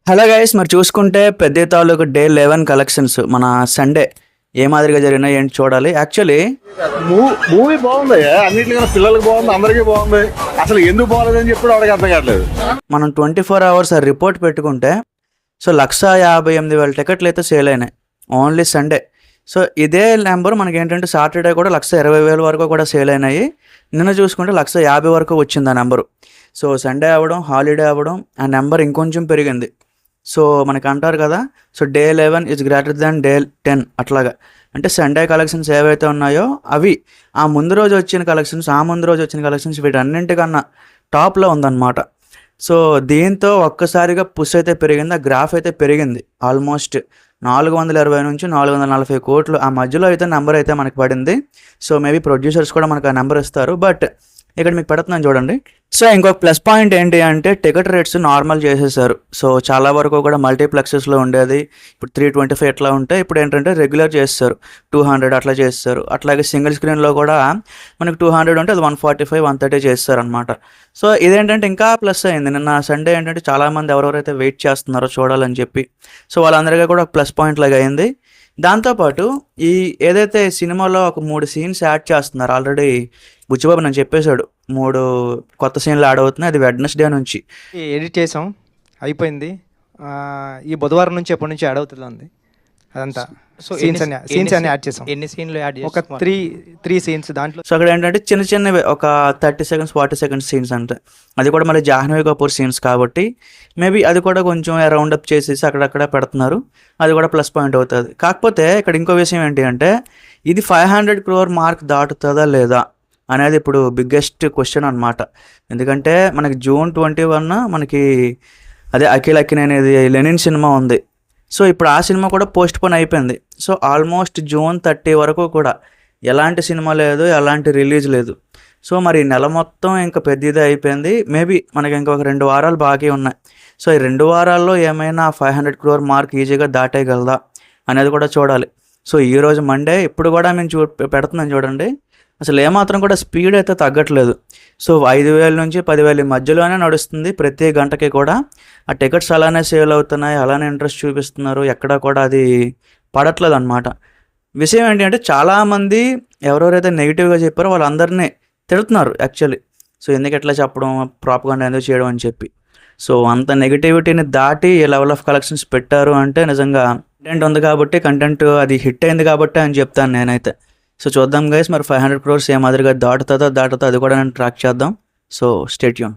Hello guys, మరి చూసుకుంటే పెద్ద తాలూకు డే 11 కలెక్షన్స్ మన సండే ఏ మాదిరిగా జరిగినాయి ఏంటి చూడాలి. యాక్చువల్లీ మూవీ బాగుంది, అన్నింటికన్నా పిల్లలకి బాగుంది, అందరికీ బాగుంది. అసలు ఎందుకు బాగలేదని చెప్పి వాడికి అర్థం కావట్లేదు. మనం 24 hours రిపోర్ట్ పెట్టుకుంటే 1,58,000 టికెట్లు అయితే సేల్ అయినాయి ఓన్లీ సండే. సో ఇదే నెంబర్ మనకి ఏంటంటే సాటర్డే కూడా 1,20,000 వరకు కూడా సేల్ అయినాయి. నిన్న చూసుకుంటే 1,50,000 వరకు వచ్చింది ఆ నెంబరు. సో సండే అవ్వడం, హాలిడే అవ్వడం, ఆ నెంబర్ ఇంకొంచెం పెరిగింది. సో మనకి అంటారు కదా, so day 11 is greater than day 10 అట్లాగా. అంటే సండే కలెక్షన్స్ ఏవైతే ఉన్నాయో అవి ఆ ముందు రోజు వచ్చిన కలెక్షన్స్ వీటన్నింటికన్నా టాప్లో ఉందన్నమాట. సో దీంతో ఒక్కసారిగా పుష్ అయితే పెరిగింది, ఆ గ్రాఫ్ అయితే పెరిగింది. ఆల్మోస్ట్ 420 నుంచి 440 కోట్లు ఆ మధ్యలో అయితే నెంబర్ అయితే మనకి పడింది. సో మేబీ ప్రొడ్యూసర్స్ కూడా మనకు ఆ నెంబర్ ఇస్తారు. బట్ ఇక్కడ మీకు పెడుతున్నాను చూడండి. సో ఇంకొక ప్లస్ పాయింట్ ఏంటి అంటే టికెట్ రేట్స్ నార్మల్ చేసేసారు. సో చాలా వరకు కూడా మల్టీప్లెక్సెస్లో ఉండేది ఇప్పుడు 325 ఎట్లా ఉంటే ఇప్పుడు ఏంటంటే రెగ్యులర్ చేస్తారు, 200 అట్లా చేస్తారు. అట్లాగే సింగిల్ స్క్రీన్లో కూడా మనకి 200 ఉంటే అది 145, 130 చేస్తారు అనమాట. సో ఇదేంటంటే ఇంకా ప్లస్ అయింది. నిన్న సండే ఏంటంటే చాలామంది ఎవరెవరైతే వెయిట్ చేస్తున్నారో చూడాలని చెప్పి, సో వాళ్ళందరికీ కూడా ఒక ప్లస్ పాయింట్ లాగా అయింది. దాంతోపాటు ఈ ఏదైతే సినిమాలో ఒక 3 సీన్స్ యాడ్ చేస్తున్నారు, ఆల్రెడీ బుచ్చిబాబు నేను చెప్పేశాడు 3 కొత్త సీన్లు యాడ్ అవుతున్నాయి. అది వెడ్నెస్డే నుంచి ఎడిట్ చేసాం, అయిపోయింది. ఈ బుధవారం నుంచి ఎప్పటి నుంచి యాడ్ అవుతుంది అదంతా. సో సీన్స్ అన్ని యాడ్ చేసాం. ఎన్ని సీన్లు యాడ్ ఒక త్రీ సీన్స్ దాంట్లో. సో అక్కడ ఏంటంటే చిన్న చిన్నవి ఒక 30 seconds 40 seconds సీన్స్ అంటే అది కూడా మళ్ళీ జాహ్నవి కపూర్ సీన్స్ కాబట్టి మేబీ అది కూడా కొంచెం రౌండ్ అప్ చేసేసి అక్కడక్కడ పెడుతున్నారు. అది కూడా ప్లస్ పాయింట్ అవుతుంది. కాకపోతే ఇక్కడ ఇంకో విషయం ఏంటి అంటే ఇది 500 crore మార్క్ దాటుతుందా లేదా అనేది ఇప్పుడు బిగ్గెస్ట్ క్వశ్చన్ అనమాట. ఎందుకంటే మనకి June 21 మనకి అదే అఖిల్ అక్కినేనిది లెనిన్ సినిమా ఉంది. సో ఇప్పుడు ఆ సినిమా కూడా పోస్ట్ పోన్ అయిపోయింది. సో ఆల్మోస్ట్ June 30 వరకు కూడా ఎలాంటి సినిమా లేదు, ఎలాంటి రిలీజ్ లేదు. సో మరి నెల మొత్తం ఇంకా పెద్దది అయిపోయింది. మేబీ మనకి ఇంకొక 2 వారాలు బాకీ ఉన్నాయి. సో ఈ 2 వారాల్లో ఏమైనా 500 crore మార్క్ ఈజీగా దాటేయగలదా అనేది కూడా చూడాలి. సో ఈరోజు మండే ఇప్పుడు కూడా మేము పెడుతున్నాం చూడండి, అసలు ఏమాత్రం కూడా స్పీడ్ అయితే తగ్గట్లేదు. సో 5,000 నుంచి 10,000 మధ్యలోనే నడుస్తుంది ప్రతి గంటకి కూడా. ఆ టికెట్స్ అలానే సేల్ అవుతున్నాయి, అలానే ఇంట్రెస్ట్ చూపిస్తున్నారు, ఎక్కడా కూడా అది పడట్లేదు అనమాట. విషయం ఏంటి అంటే చాలామంది ఎవరెవరైతే నెగిటివ్గా చెప్పారో వాళ్ళందరినీ తిడుతున్నారు యాక్చువల్లీ. సో ఎందుకు ఎట్లా చెప్పడం, ప్రాపగాండా ఎందుకు చేయడం అని చెప్పి. సో అంత నెగిటివిటీని దాటి ఈ లెవెల్ ఆఫ్ కలెక్షన్స్ పెట్టారు అంటే నిజంగా కంటెంట్ ఉంది కాబట్టి, కంటెంట్ అది హిట్ అయింది కాబట్టి అని చెప్తాను నేనైతే. సో చూద్దాం గైస్, మరి 500 crores ఏ మాదిరిగా దాటుతుందో అది కూడా నేను ట్రాక్ చేద్దాం. So stay tune.